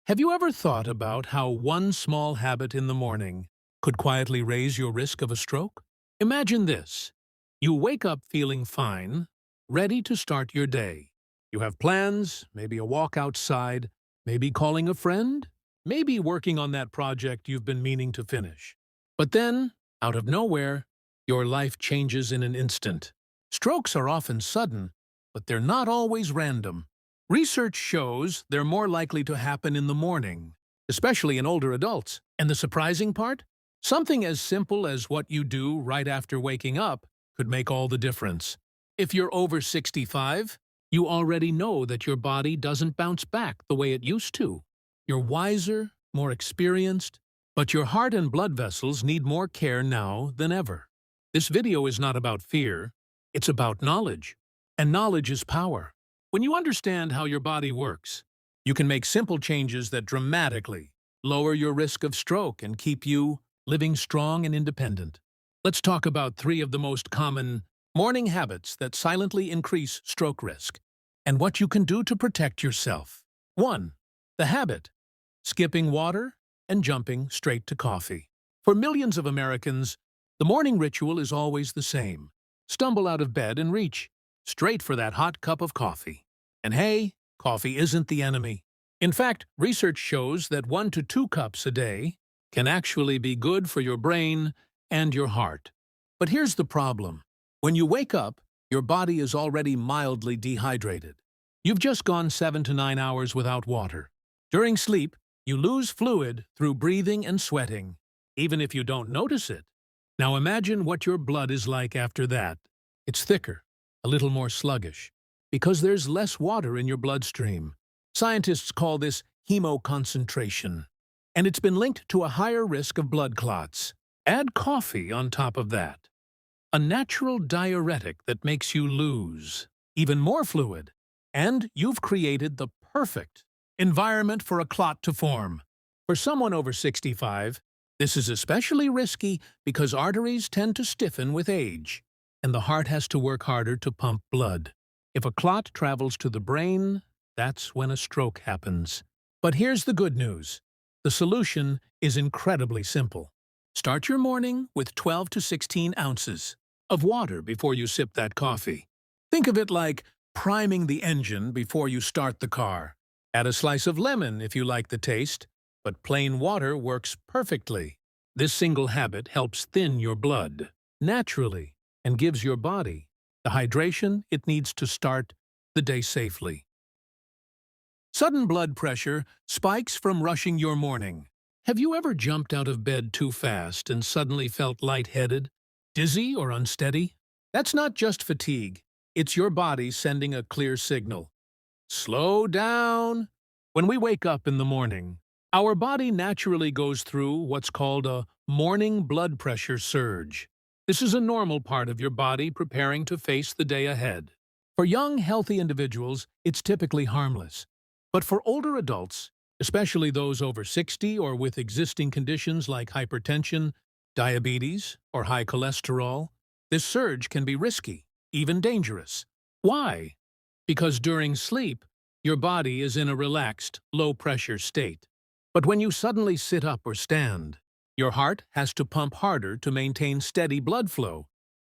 Have you ever thought about how one small habit in the morning could quietly raise your risk of a stroke? Imagine this. You wake up feeling fine, ready to start your day. You have plans, maybe a walk outside, maybe calling a friend, maybe working on that project you've been meaning to finish. But then, out of nowhere, your life changes in an instant. Strokes are often sudden, but they're not always random. Research shows they're more likely to happen in the morning, especially in older adults. And the surprising part? Something as simple as what you do right after waking up could make all the difference. If you're over 65, you already know that your body doesn't bounce back the way it used to. You're wiser, more experienced, but your heart and blood vessels need more care now than ever. This video is not about fear, it's about knowledge. And knowledge is power. When you understand how your body works, you can make simple changes that dramatically lower your risk of stroke and keep you living strong and independent. Let's talk about 3 of the most common morning habits that silently increase stroke risk and what you can do to protect yourself. 1. The habit: skipping water and jumping straight to coffee. For millions of Americans, the morning ritual is always the same. Stumble out of bed and reach straight for that hot cup of coffee. And hey, coffee isn't the enemy. In fact, research shows that 1 to 2 cups a day can actually be good for your brain and your heart. But here's the problem. When you wake up, your body is already mildly dehydrated. You've just gone 7 to 9 hours without water. During sleep, you lose fluid through breathing and sweating, even if you don't notice it. Now imagine what your blood is like after that. It's thicker, a little more sluggish, because there's less water in your bloodstream. Scientists call this hemoconcentration, and it's been linked to a higher risk of blood clots. Add coffee on top of that, a natural diuretic that makes you lose even more fluid, and you've created the perfect environment for a clot to form. For someone over 65, this is especially risky because arteries tend to stiffen with age, and the heart has to work harder to pump blood. If a clot travels to the brain, that's when a stroke happens. But here's the good news. The solution is incredibly simple. Start your morning with 12 to 16 ounces of water before you sip that coffee. Think of it like priming the engine before you start the car. Add a slice of lemon if you like the taste, but plain water works perfectly. This single habit helps thin your blood naturally and gives your body the hydration it needs to start the day safely. Sudden blood pressure spikes from rushing your morning. Have you ever jumped out of bed too fast and suddenly felt lightheaded, dizzy, or unsteady? That's not just fatigue. It's your body sending a clear signal. Slow down. When we wake up in the morning, our body naturally goes through what's called a morning blood pressure surge. This is a normal part of your body preparing to face the day ahead. For young, healthy individuals, it's typically harmless. But for older adults, especially those over 60 or with existing conditions like hypertension, diabetes, or high cholesterol, this surge can be risky, even dangerous. Why? Because during sleep, your body is in a relaxed, low-pressure state. But when you suddenly sit up or stand, your heart has to pump harder to maintain steady blood flow,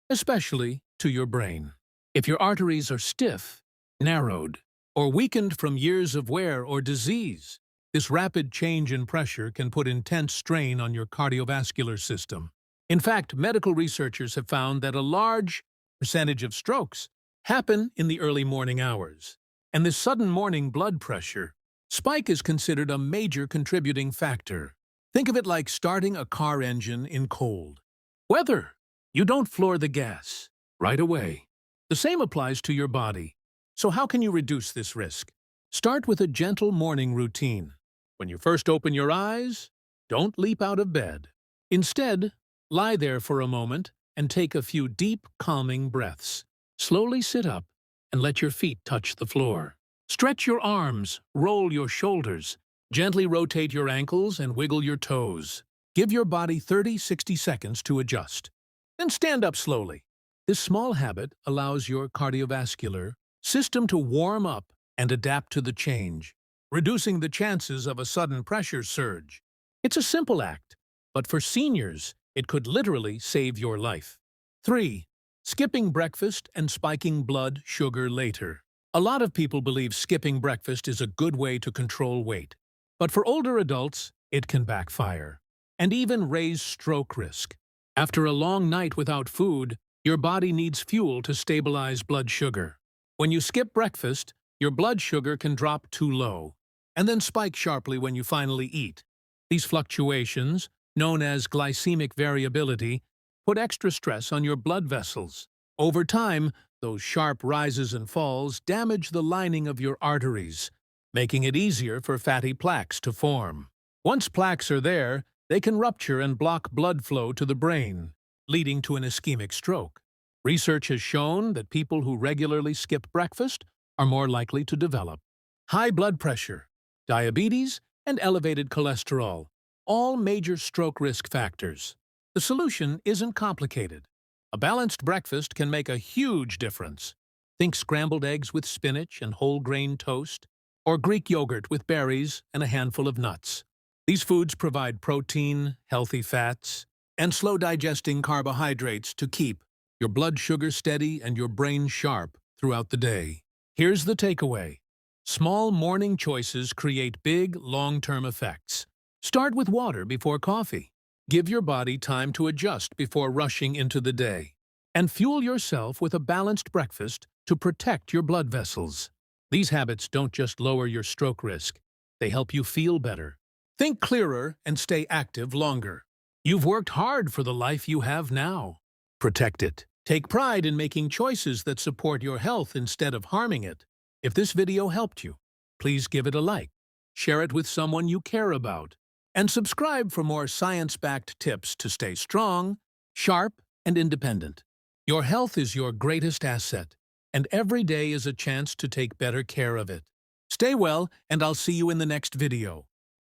especially to your brain. If your arteries are stiff, narrowed, or weakened from years of wear or disease, this rapid change in pressure can put intense strain on your cardiovascular system. In fact, medical researchers have found that a large percentage of strokes happen in the early morning hours, and this sudden morning blood pressure spike is considered a major contributing factor. Think of it like starting a car engine in cold weather. You don't floor the gas right away. The same applies to your body. So how can you reduce this risk? Start with a gentle morning routine. When you first open your eyes, don't leap out of bed. Instead, lie there for a moment and take a few deep, calming breaths. Slowly sit up and let your feet touch the floor. Stretch your arms, roll your shoulders, gently rotate your ankles and wiggle your toes. Give your body 30-60 seconds to adjust. Then stand up slowly. This small habit allows your cardiovascular system to warm up and adapt to the change. reducing the chances of a sudden pressure surge. It's a simple act, but for seniors, it could literally save your life. 3. Skipping breakfast and spiking blood sugar later. A lot of people believe skipping breakfast is a good way to control weight. But for older adults, it can backfire and even raise stroke risk. After a long night without food, your body needs fuel to stabilize blood sugar. When you skip breakfast, your blood sugar can drop too low and then spike sharply when you finally eat. These fluctuations, known as glycemic variability, put extra stress on your blood vessels. Over time, those sharp rises and falls damage the lining of your arteries, making it easier for fatty plaques to form. Once plaques are there, they can rupture and block blood flow to the brain, leading to an ischemic stroke. Research has shown that people who regularly skip breakfast are more likely to develop high blood pressure, diabetes, and elevated cholesterol, all major stroke risk factors. The solution isn't complicated. A balanced breakfast can make a huge difference. Think scrambled eggs with spinach and whole grain toast, or Greek yogurt with berries and a handful of nuts. These foods provide protein, healthy fats, and slow-digesting carbohydrates to keep your blood sugar steady and your brain sharp throughout the day. Here's the takeaway. Small morning choices create big, long-term effects. Start with water before coffee. Give your body time to adjust before rushing into the day. And fuel yourself with a balanced breakfast to protect your blood vessels. These habits don't just lower your stroke risk, they help you feel better. Think clearer and stay active longer. You've worked hard for the life you have now. Protect it. Take pride in making choices that support your health instead of harming it. If this video helped you, please give it a like, share it with someone you care about, and subscribe for more science-backed tips to stay strong, sharp, and independent. Your health is your greatest asset, and every day is a chance to take better care of it. Stay well, and I'll see you in the next video.